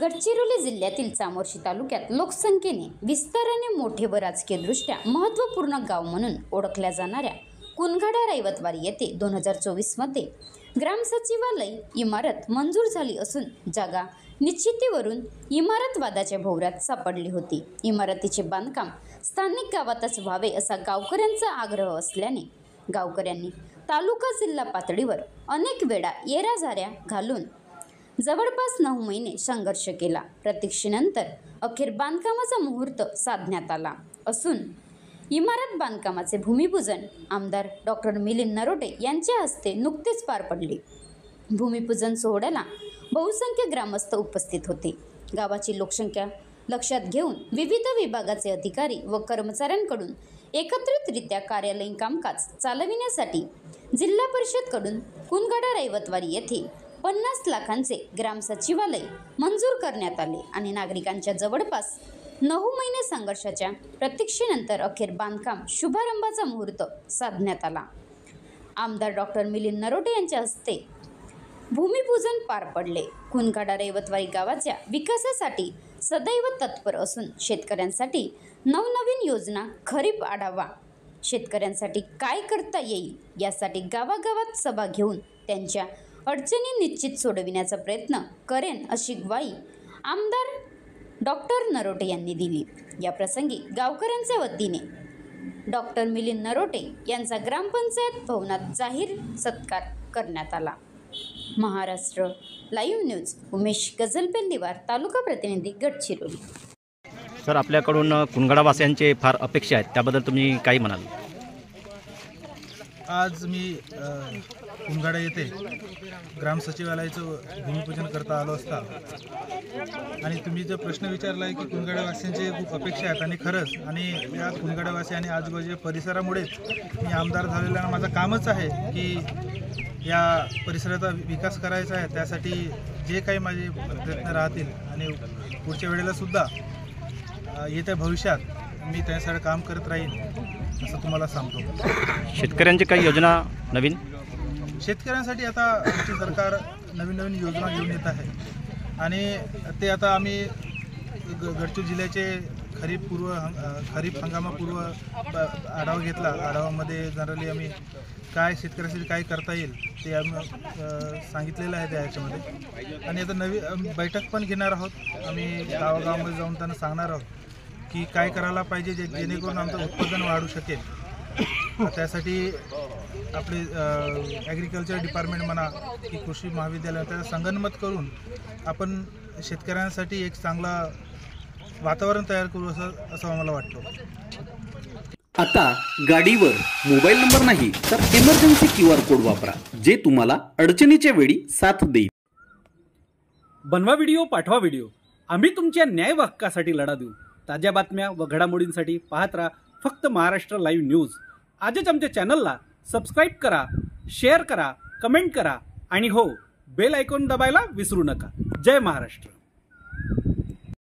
गडचिरोली जिल्ह्यातील चामोर्शी तालुक्यात लोकसंख्येने विस्ताराने मोठे व राजकीयदृष्ट्या महत्त्वपूर्ण गाव म्हणून ओळखल्या जाणाऱ्या कुनगाडा रायवतवाडी येथे 2024 मध्ये ग्रामसचिवालय इमारत मंजूर झाली असून जागा निश्चितीवरून इमारत वादाच्या भोवऱ्यात सापडली होती। इमारतीचे बांधकाम स्थानिक गावातच व्हावे असा गावकऱ्यांचा आग्रह असल्याने गावकऱ्यांनी तालुका जिल्हा पातळीवर अनेक वेळा येऱ्याझाऱ्या घालून जवळपास 9 महिने संघर्ष केला। प्रतीक्षेनंतर अखेर बांधकामाचा मुहूर्त साधण्यात आला असून इमारत बांधकामाचे भूमिपूजन आमदार डॉक्टर मिलिंद नरोटे यांच्या हस्ते नुकतेच पार पडले। भूमिपूजन सोहळ्याला बहुसंख्य ग्रामस्थ उपस्थित होते। गावाची लोकसंख्या लक्षात घेऊन विविध विभागाचे अधिकारी व कर्मचाऱ्यांकडून एकत्रितरित्या कार्यालयीन कामकाज चालविण्यासाठी जिल्हा परिषदकडून कुनगाडा रायवतवाडी येथे 50 लाखांचे ग्राम सचिवालय मंजूर करण्यात आले आणि नागरिकांच्या जवळपास 9 महिने संघर्षाच्या प्रतीक्षेनंतर अखेर बांधकाम शुभारंभाचा मुहूर्त साधण्यात आला। आमदार डॉक्टर मिलिंद नरोटे यांच्या हस्ते भूमिपूजन पार पडले। कुनगाडा रायवतवाडी गावाच्या विकासासाठी सदैव तत्पर असून शेतकऱ्यांसाठी नवनवीन योजना, खरीप आढावा, शेतकऱ्यांसाठी काय करता येईल यासाठी गावागावात सभा घेऊन त्यांच्या अडचणी निश्चित सोडविण्याचा प्रयत्न करेन अशी ग्वाही आमदार डॉक्टर नरोटे यांनी दिली। या प्रसंगी गावकऱ्यांच्या वतीने डॉक्टर मिलिंद नरोटे यांचा ग्रामपंचायत भवनात जाहीर सत्कार करण्यात आला। महाराष्ट्र लाईव्ह न्यूज उमेश गजलपेंडीवार, तालुका प्रतिनिधी, गडचिरोली। सर, आपल्याकडून कुनगाडावासियांचे फार अपेक्षा आहेत, त्याबद्दल तुम्ही काही म्हणाल? आज मी कुनगाडा येथे ग्राम सचिवालयाचं भूमिपूजन करता आलो असता आणि तुम्ही जो प्रश्न विचारला आहे की कुनगाडावासियांचे खूप अपेक्षा आहेत आणि खरंच आणि या कुनगाडावासी आणि आजूबाजूच्या परिसरामुळेच मी आमदार झालेला माझं कामच आहे की या परिसराचा विकास करायचा आहे। त्यासाठी जे काही माझे प्रयत्न राहतील आणि पुढच्या वेळेला सुद्धा येत्या भविष्यात मी त्यासाठी काम करत राहीन असं तुम्हाला सांगतो। शेतकऱ्यांची काही योजना नवीन शेतकऱ्यांसाठी आता आमचे सरकार नवीन योजना घेऊन येत आहे आणि ते आता आम्ही गडचिरोली जिल्ह्याचे खरीप हंगामापूर्व आढावा घेतला। आढावामध्ये जनरली आम्ही काय शेतकऱ्यांसाठी काय करता येईल ते आम्ही सांगितलेलं आहे त्या ह्याच्यामध्ये आणि आता नवी बैठक पण घेणार आहोत। आम्ही गावागावामध्ये जाऊन त्यांना सांगणार आहोत की काय करायला पाहिजे जेणेकरून आमचं उत्पादन वाढू शकेल। त्यासाठी आपले ॲग्रिकल्चर डिपार्टमेंट म्हणा की कृषी महाविद्यालय त्याचं संगनमत करून आपण शेतकऱ्यांसाठी एक चांगला वातावरण तयार करू असं आम्हाला वाटतं। आता गाडीवर मोबाईल नंबर नाही तर इमर्जन्सी QR कोड वापरा, जे तुम्हाला अडचणीच्या वेळी साथ देईल। बनवा व्हिडिओ, पाठवा व्हिडिओ, आम्ही तुमच्या न्याय हक्कासाठी लढा देऊ। ताज्या बातम्या व घडामोडींसाठी पाहत राहा फक्त महाराष्ट्र लाईव्ह न्यूज। आजच आमच्या चॅनलला सबस्क्राईब करा, शेअर करा, कमेंट करा आणि हो, बेल आयकॉन दबायला विसरू नका। जय महाराष्ट्र।